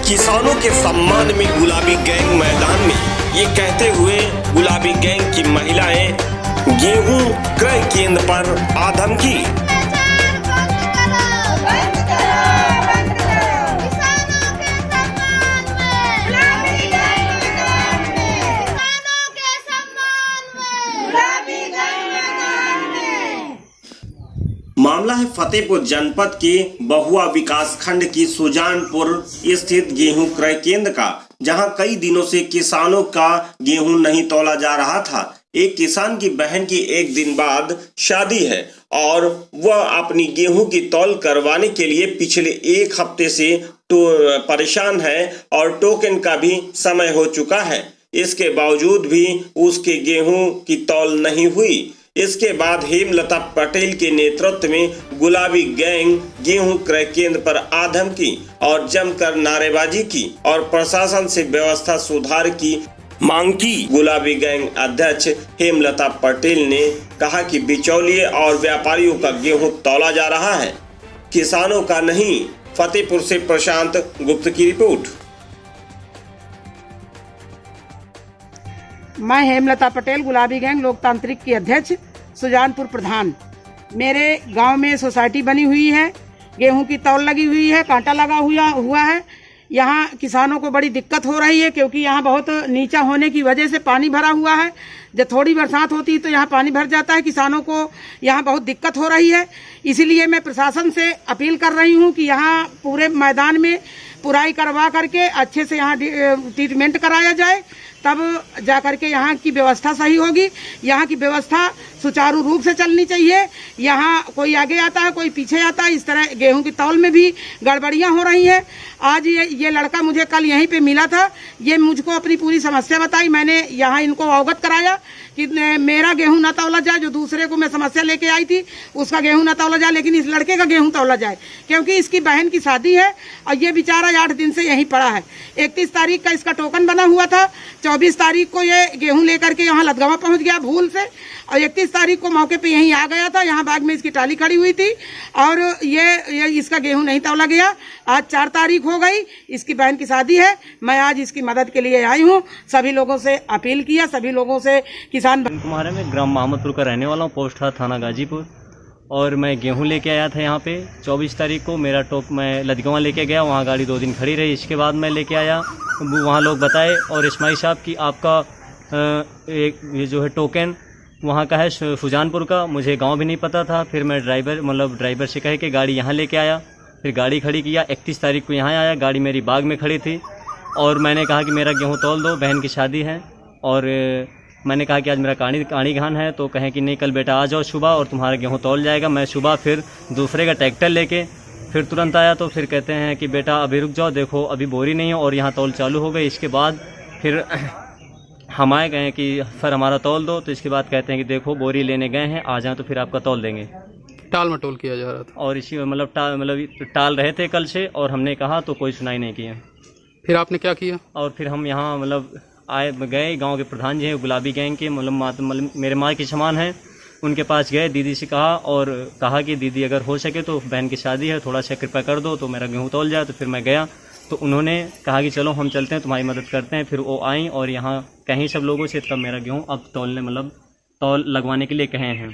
किसानों के सम्मान में गुलाबी गैंग मैदान में, ये कहते हुए गुलाबी गैंग की महिलाएं गेहूं क्रय केंद्र पर आधमकी। मामला है फतेहपुर जनपद के बहुआ विकास खंड की सुजानपुर स्थित गेहूं क्रय केंद्र का, जहां कई दिनों से किसानों का गेहूं नहीं तौला जा रहा था। एक किसान की बहन की एक दिन बाद शादी है और वह अपनी गेहूं की तौल करवाने के लिए पिछले एक हफ्ते से परेशान है और टोकन का भी समय हो चुका है। इसके बावजूद भी उसके गेहूं की तौल नहीं हुई। इसके बाद हेमलता पटेल के नेतृत्व में गुलाबी गैंग गेहूं क्रय केंद्र पर आधमकी और जमकर नारेबाजी की और प्रशासन से व्यवस्था सुधार की मांग की। गुलाबी गैंग अध्यक्ष हेमलता पटेल ने कहा कि बिचौलिए और व्यापारियों का गेहूं तौला जा रहा है, किसानों का नहीं। फतेहपुर से प्रशांत गुप्त की रिपोर्ट। मैं हेमलता पटेल, गुलाबी गैंग लोकतांत्रिक की अध्यक्ष, सुजानपुर प्रधान। मेरे गांव में सोसाइटी बनी हुई है, गेहूं की तौल लगी हुई है, कांटा लगा हुआ है। यहाँ किसानों को बड़ी दिक्कत हो रही है क्योंकि यहाँ बहुत नीचा होने की वजह से पानी भरा हुआ है। जब थोड़ी बरसात होती है तो यहाँ पानी भर जाता है, किसानों को यहाँ बहुत दिक्कत हो रही है। इसीलिए मैं प्रशासन से अपील कर रही हूँ कि यहाँ पूरे मैदान में पुराई करवा करके अच्छे से यहाँ ट्रीटमेंट कराया जाए, तब जा करके यहाँ की व्यवस्था सही होगी। यहाँ की व्यवस्था सुचारू रूप से चलनी चाहिए। यहाँ कोई आगे आता है, कोई पीछे आता है। इस तरह गेहूं की तौल में भी गड़बड़ियां हो रही हैं। आज ये लड़का मुझे कल यहीं पे मिला था, ये मुझको अपनी पूरी समस्या बताई। मैंने यहाँ इनको अवगत कराया कि मेरा गेहूं न तौला जाए, जो दूसरे को मैं समस्या लेके आई थी उसका गेहूं न तौला जाए, लेकिन इस लड़के का गेहूं तौला जाए क्योंकि इसकी बहन की शादी है और ये बेचारा 8 दिन से यहीं पड़ा है। 31 तारीख का इसका टोकन बना हुआ था, 24 तारीख को ये गेहूं लेकर के यहाँ लदगवा पहुंच गया भूल से, और 31 तारीख को मौके पे यहीं आ गया था। यहाँ बाग में इसकी टाली खड़ी हुई थी और ये इसका गेहूं नहीं तौला गया। आज 4 तारीख हो गई, इसकी बहन की शादी है। मैं आज इसकी मदद के लिए आई हूँ। सभी लोगों से अपील किया, सभी लोगों से किसान कुमार में ग्राम मोहम्मदपुर का रहने वाला हूँ, पोस्ट थाना गाजीपुर। और मैं गेहूं लेके आया था यहाँ पे 24 तारीख को। मेरा मैं लदगवा लेके गया, वहाँ गाड़ी 2 दिन खड़ी रही। इसके बाद मैं लेके आया, वहाँ लोग बताए और इस्माइल साहब की आपका एक ये जो है टोकन वहाँ का है सुजानपुर का। मुझे गांव भी नहीं पता था। फिर मैं ड्राइवर से कहे कि गाड़ी यहाँ लेके आया। फिर गाड़ी खड़ी किया, 31 तारीख को यहाँ आया। गाड़ी मेरी बाग में खड़ी थी और मैंने कहा कि मेरा गेहूँ तौल दो, बहन की शादी है। और मैंने कहा कि आज मेरा काणी घान है, तो कहें कि नहीं कल बेटा आ जाओ सुबह और तुम्हारा गेहूँ तौल जाएगा। मैं सुबह फिर दूसरे का ट्रैक्टर लेके फिर तुरंत आया, तो फिर कहते हैं कि बेटा अभी रुक जाओ, देखो अभी बोरी नहीं है और यहाँ तौल चालू हो गई। इसके बाद फिर हम आए गए कि सर हमारा तौल दो, तो इसके बाद कहते हैं कि देखो बोरी लेने गए हैं, आ जाएं तो फिर आपका तौल देंगे। टाल मटोल किया जा रहा था और इसी टाल रहे थे कल से, और हमने कहा तो कोई सुनाई नहीं किया। फिर आपने क्या किया? और फिर हम यहाँ गए, गांव के प्रधान जी हैं गुलाबी गैंग के, मेरे माँ के समान हैं, उनके पास गए। दीदी से कहा और कहा कि दीदी अगर हो सके तो बहन की शादी है, थोड़ा सा कृपा कर दो तो मेरा गेहूँ तौल जाए। तो फिर मैं गया तो उन्होंने कहा कि चलो हम चलते हैं, तुम्हारी मदद करते हैं। फिर वो आई और यहाँ कहीं सब लोगों से, तब मेरा गेहूँ अब तौलने तौल लगवाने के लिए कहे हैं।